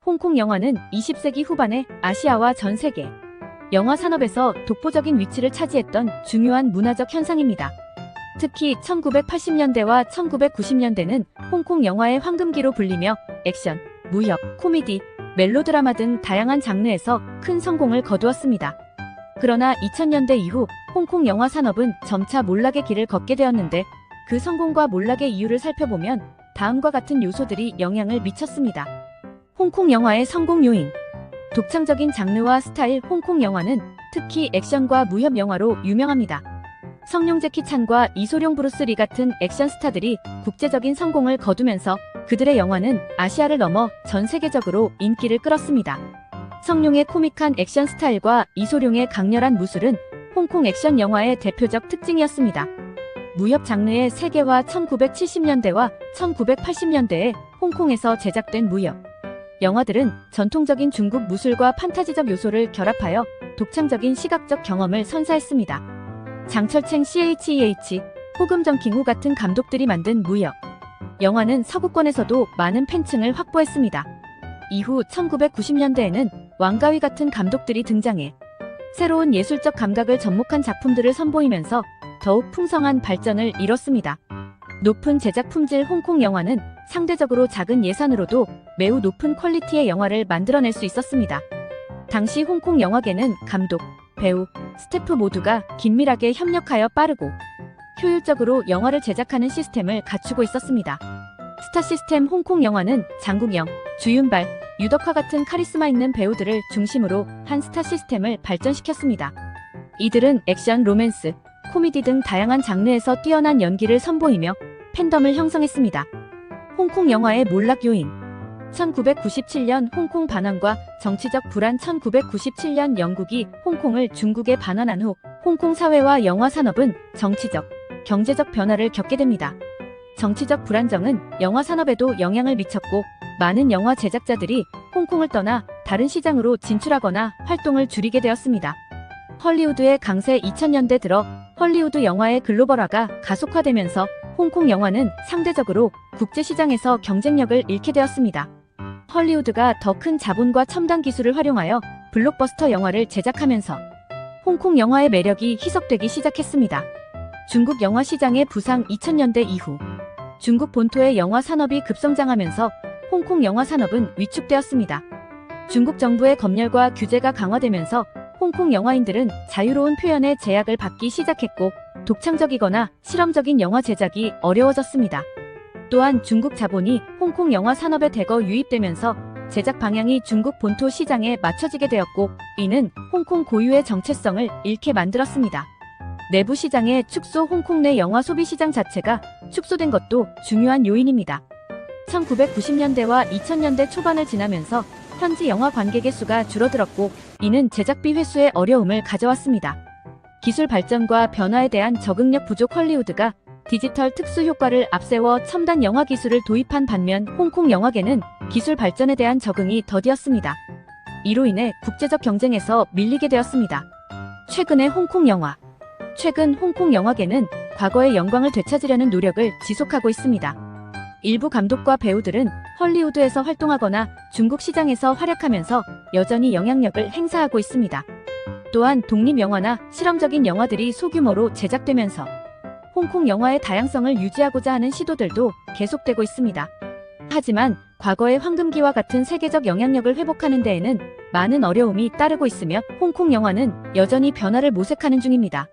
홍콩 영화는 20세기 후반에 아시아와 전 세계 영화 산업에서 독보적인 위치를 차지했던 중요한 문화적 현상입니다. 특히 1980년대와 1990년대는 홍콩 영화의 황금기로 불리며 액션, 무협, 코미디, 멜로드라마 등 다양한 장르에서 큰 성공을 거두었습니다. 그러나 2000년대 이후 홍콩 영화 산업은 점차 몰락의 길을 걷게 되었는데 그 성공과 몰락의 이유를 살펴보면 다음과 같은 요소들이 영향을 미쳤습니다. 홍콩 영화의 성공 요인. 독창적인 장르와 스타일. 홍콩 영화는 특히 액션과 무협 영화로 유명합니다. 성룡 제키 찬과 이소룡 브루스 리 같은 액션 스타들이 국제적인 성공을 거두면서 그들의 영화는 아시아를 넘어 전 세계적으로 인기를 끌었습니다. 성룡의 코믹한 액션 스타일과 이소룡의 강렬한 무술은 홍콩 액션 영화의 대표적 특징이었습니다. 무협 장르의 세계화. 1970년대와 1980년대에 홍콩에서 제작된 무협 영화들은 전통적인 중국 무술과 판타지적 요소를 결합하여 독창적인 시각적 경험을 선사했습니다. 장철챈 CHEH, 호금 정킹후 같은 감독들이 만든 무협 영화는 서구권에서도 많은 팬층을 확보했습니다. 이후 1990년대에는 왕가위 같은 감독들이 등장해 새로운 예술적 감각을 접목한 작품들을 선보이면서 더욱 풍성한 발전을 이뤘습니다. 높은 제작 품질. 홍콩 영화는 상대적으로 작은 예산으로도 매우 높은 퀄리티의 영화를 만들어낼 수 있었습니다. 당시 홍콩 영화계는 감독, 배우, 스태프 모두가 긴밀하게 협력하여 빠르고 효율적으로 영화를 제작하는 시스템을 갖추고 있었습니다. 스타 시스템. 홍콩 영화는 장국영, 주윤발, 유덕화 같은 카리스마 있는 배우들을 중심으로 한 스타 시스템을 발전시켰습니다. 이들은 액션, 로맨스, 코미디 등 다양한 장르에서 뛰어난 연기를 선보이며 팬덤을 형성했습니다. 홍콩 영화의 몰락 요인. 1997년 홍콩 반환과 정치적 불안. 1997년 영국이 홍콩을 중국에 반환한 후 홍콩 사회와 영화 산업은 정치적, 경제적 변화를 겪게 됩니다. 정치적 불안정은 영화 산업에도 영향을 미쳤고 많은 영화 제작자들이 홍콩을 떠나 다른 시장으로 진출하거나 활동을 줄이게 되었습니다. 헐리우드의 강세. 2000년대 들어 헐리우드 영화의 글로벌화가 가속화되면서 홍콩 영화는 상대적으로 국제시장에서 경쟁력을 잃게 되었습니다. 헐리우드가 더 큰 자본과 첨단 기술을 활용하여 블록버스터 영화를 제작하면서 홍콩 영화의 매력이 희석되기 시작했습니다. 중국 영화 시장의 부상. 2000년대 이후 중국 본토의 영화 산업이 급성장하면서 홍콩 영화 산업은 위축되었습니다. 중국 정부의 검열과 규제가 강화되면서 홍콩 영화인들은 자유로운 표현의 제약을 받기 시작했고 독창적이거나 실험적인 영화 제작이 어려워졌습니다. 또한 중국 자본이 홍콩 영화 산업에 대거 유입되면서 제작 방향이 중국 본토 시장에 맞춰지게 되었고 이는 홍콩 고유의 정체성을 잃게 만들었습니다. 내부 시장의 축소. 홍콩 내 영화 소비 시장 자체가 축소된 것도 중요한 요인입니다. 1990년대와 2000년대 초반을 지나면서 현지 영화 관객의 수가 줄어들었고 이는 제작비 회수에 어려움을 가져왔습니다. 기술 발전과 변화에 대한 적응력 부족. 헐리우드가 디지털 특수 효과를 앞세워 첨단 영화 기술을 도입한 반면 홍콩 영화계는 기술 발전에 대한 적응이 더디었습니다. 이로 인해 국제적 경쟁에서 밀리게 되었습니다. 최근의 홍콩 영화. 최근 홍콩 영화계는 과거의 영광을 되찾으려는 노력을 지속하고 있습니다. 일부 감독과 배우들은 헐리우드에서 활동하거나 중국 시장에서 활약하면서 여전히 영향력을 행사하고 있습니다. 또한 독립영화나 실험적인 영화들이 소규모로 제작되면서 홍콩 영화의 다양성을 유지하고자 하는 시도들도 계속되고 있습니다. 하지만 과거의 황금기와 같은 세계적 영향력을 회복하는 데에는 많은 어려움이 따르고 있으며 홍콩 영화는 여전히 변화를 모색하는 중입니다.